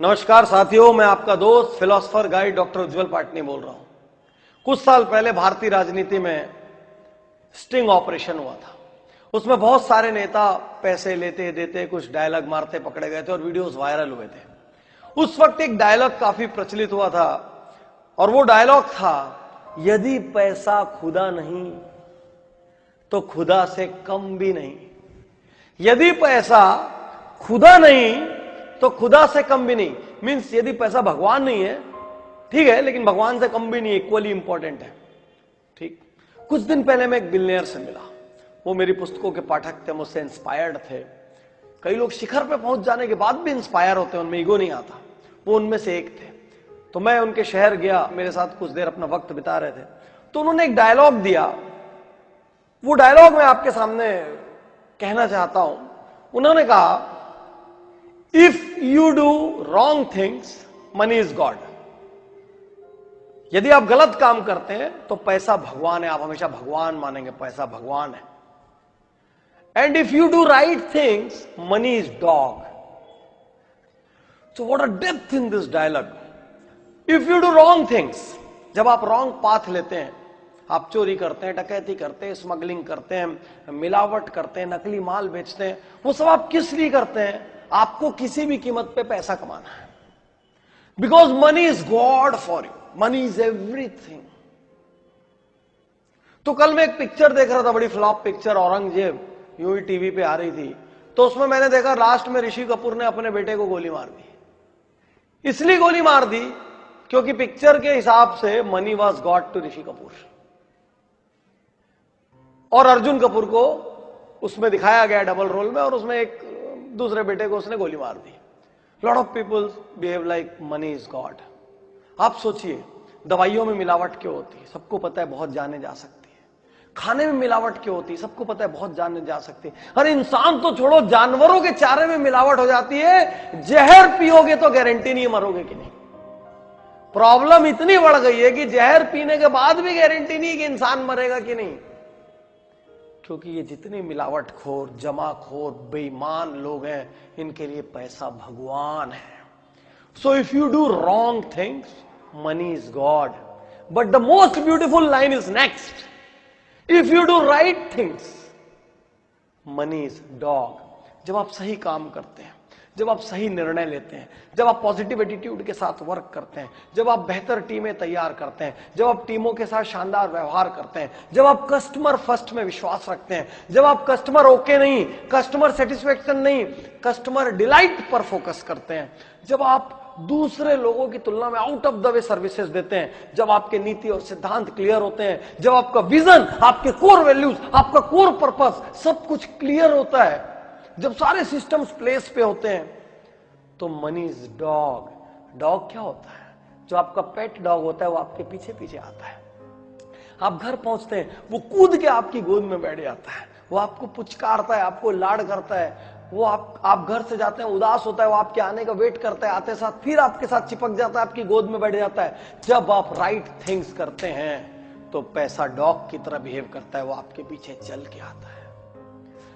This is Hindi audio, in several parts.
नमस्कार साथियों, मैं आपका दोस्त फिलोसफर गाइड डॉक्टर उज्जवल पाटनी बोल रहा हूं। कुछ साल पहले भारतीय राजनीति में स्टिंग ऑपरेशन हुआ था। उसमें बहुत सारे नेता पैसे लेते देते कुछ डायलॉग मारते पकड़े गए थे और वीडियोस वायरल हुए थे। उस वक्त एक डायलॉग काफी प्रचलित हुआ था और वो डायलॉग था, यदि पैसा खुदा नहीं तो खुदा से कम भी नहीं। यदि पैसा खुदा नहीं तो खुदा से कम भी नहीं। मींस यदि पैसा भगवान नहीं है, ठीक है, लेकिन भगवान से कम भी नहीं, इक्वली इंपॉर्टेंट है। ठीक। कुछ दिन पहले मैं एक बिलियनियर से मिला। वो मेरी पुस्तकों के पाठक थे, मुझसे इंस्पायर्ड थे। कई लोग शिखर पे पहुंच जाने के बाद भी इंस्पायर होते हैं, उनमें ईगो नहीं आता। वो उनमें से एक थे। तो मैं उनके शहर गया, मेरे साथ कुछ देर अपना वक्त बिता रहे थे। तो उन्होंने एक डायलॉग दिया। वो डायलॉग मैं आपके सामने कहना चाहता हूं। उन्होंने कहा, If you do wrong things, money is God. यदि आप गलत काम करते हैं तो पैसा भगवान है। आप हमेशा भगवान मानेंगे, पैसा भगवान है। And if you do right things, money is dog. So what a depth in this dialogue. If you do wrong things, जब आप wrong path लेते हैं, आप चोरी करते हैं, डकैती करते हैं, स्मगलिंग करते हैं, मिलावट करते हैं, नकली माल बेचते हैं, वो सब आप किस लिए करते हैं? आपको किसी भी कीमत पे पैसा कमाना है। Because money is God for you, money is everything. तो कल मैं एक पिक्चर देख रहा था, बड़ी फ्लॉप पिक्चर, औरंगजेब, यूं ही टीवी पे आ रही थी। तो उसमें मैंने देखा लास्ट में ऋषि कपूर ने अपने बेटे को गोली मार दी। इसलिए गोली मार दी क्योंकि पिक्चर के हिसाब से money was God to Rishi Kapoor. और अर्जुन कपूर को उसमें दिखाया गया डबल रोल में, और उसमें एक दूसरे बेटे को उसने गोली मार दी। Lot of people behave like money is god. आप सोचिए, दवाइयों में मिलावट क्यों होती है? सबको पता है, बहुत जाने जा सकती है। खाने में मिलावट क्यों होती है? सबको पता है, बहुत जाने जा सकती है। अरे इंसान तो छोड़ो, जानवरों के चारे में मिलावट हो जाती है। जहर पियोगे तो गारंटी नहीं मरोगे कि नहीं। प्रॉब्लम इतनी बढ़ गई है कि जहर पीने के बाद भी गारंटी नहीं कि इंसान मरेगा कि नहीं। क्योंकि ये जितने मिलावटखोर, जमाखोर, बेईमान लोग हैं, इनके लिए पैसा भगवान है। So if you do wrong things, money is God. But the most beautiful line is next, if you do right things, money is dog. जब आप सही काम करते हैं, जब आप सही निर्णय लेते हैं, जब आप पॉजिटिव एटीट्यूड के साथ वर्क करते हैं, जब आप बेहतर टीमें तैयार करते हैं, जब आप टीमों के साथ शानदार व्यवहार करते हैं, जब आप कस्टमर फर्स्ट में विश्वास रखते हैं, जब आप कस्टमर ओके नहीं, कस्टमर सेटिस्फेक्शन नहीं, कस्टमर डिलाइट पर फोकस करते हैं, जब आप दूसरे लोगों की तुलना में out of the way services देते हैं, जब आपके नीति और सिद्धांत क्लियर होते हैं, जब आपका विजन, आपके कोर वैल्यूज, आपका कोर पर्पस सब कुछ क्लियर होता है, जब सारे सिस्टम्स प्लेस पे होते हैं, तो मनी इज डॉग। डॉग क्या होता है? जो आपका पेट डॉग होता है वो आपके पीछे पीछे आता है। आप घर पहुंचते हैं, वो कूद के आपकी गोद में बैठ जाता है, वो आपको पुचकारता है, आपको लाड करता है। वो आप घर से जाते हैं, उदास होता है, वो आपके आने का वेट करता है, आते साथ फिर आपके साथ चिपक जाता है, आपकी गोद में बैठ जाता है। जब आप राइट थिंग्स करते हैं तो पैसा डॉग की तरह बिहेव करता है, वो आपके पीछे चल के आता है।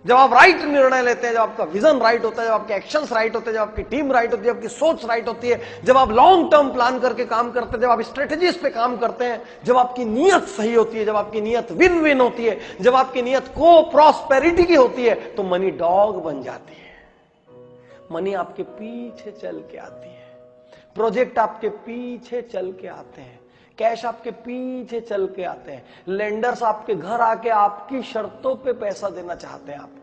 जब आप राइट निर्णय लेते हैं, जब आपका विजन राइट होता है, जब आपके एक्शंस राइट होते हैं, जब आपकी टीम राइट होती है, आपकी सोच राइट होती है, जब आप लॉन्ग टर्म प्लान करके काम करते हैं, जब आप स्ट्रेटेजीज पे काम करते हैं, जब आपकी नीयत सही होती है, जब आपकी नीयत विन विन होती है, जब आपकी नीयत को प्रॉस्पेरिटी की होती है, तो मनी डॉग बन जाती है। मनी आपके पीछे चल के आती है, प्रोजेक्ट आपके पीछे चल के आते हैं, कैश आपके पीछे चल के आते हैं, लेंडर्स आपके घर आके आपकी शर्तों पे पैसा देना चाहते हैं आपको।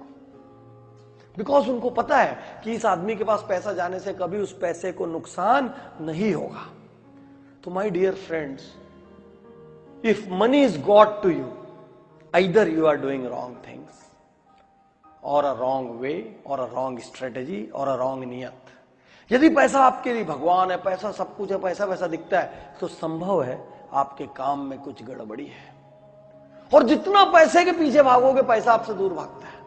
बिकॉज उनको पता है कि इस आदमी के पास पैसा जाने से कभी उस पैसे को नुकसान नहीं होगा। तो my dear friends, if money is god to you, either you are doing wrong things और अ रॉन्ग वे और अ रॉन्ग स्ट्रेटेजी और अ रॉन्ग नियत। यदि पैसा आपके लिए भगवान है, पैसा सब कुछ है, पैसा वैसा दिखता है, तो संभव है आपके काम में कुछ गड़बड़ी है। और जितना पैसे के पीछे भागोगे, पैसा आपसे दूर भागता है।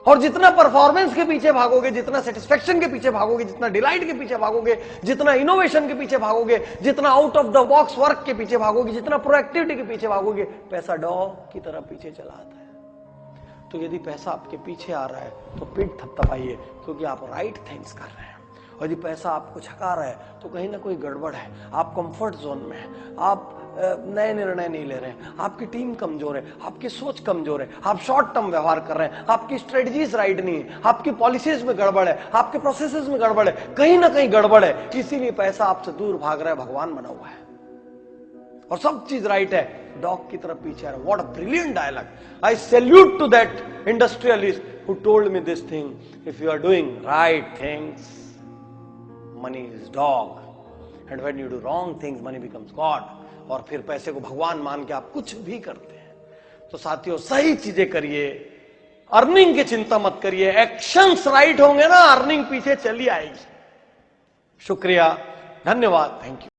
और जितना परफॉर्मेंस के पीछे भागोगे, जितना सेटिस्फेक्शन के पीछे भागोगे, जितना डिलाइट के पीछे भागोगे, जितना इनोवेशन के पीछे भागोगे, जितना out of the box work के पीछे भागोगे, जितना प्रोएक्टिविटी के पीछे भागोगे, पैसा डॉग की तरह पीछे चला आता है। तो यदि पैसा आपके पीछे आ रहा है तो पीठ थपथपाइए, क्योंकि आप राइट थिंग्स कर रहे हैं। और यदि पैसा आपको छका रहा है तो कहीं ना कोई गड़बड़ है, आप कंफर्ट जोन में हैं, आप नए निर्णय नहीं ले रहे हैं, आपकी टीम कमजोर है, आपकी सोच कमजोर है, आप शॉर्ट टर्म व्यवहार कर रहे हैं, आपकी स्ट्रेटजीज राइट नहीं है, आपकी पॉलिसीज में गड़बड़ है, आपके प्रोसेसेस में गड़बड़ है, कहीं ना कहीं गड़बड़ है, इसीलिए पैसा आपसे दूर भाग रहा है, भगवान बना हुआ है और सब चीज राइट है, डॉग की तरफ पीछे आ रहा है। What a brilliant dialogue. I salute to that industrialist who told me this thing, if you are doing right things, money is dog, and when you do wrong things, money becomes God। और फिर पैसे को भगवान मान के आप कुछ भी करते हैं। तो साथियों, सही चीजें करिए, अर्निंग की चिंता मत करिए, एक्शंस राइट होंगे ना, अर्निंग पीछे चली आएगी। शुक्रिया, धन्यवाद, थैंक यू।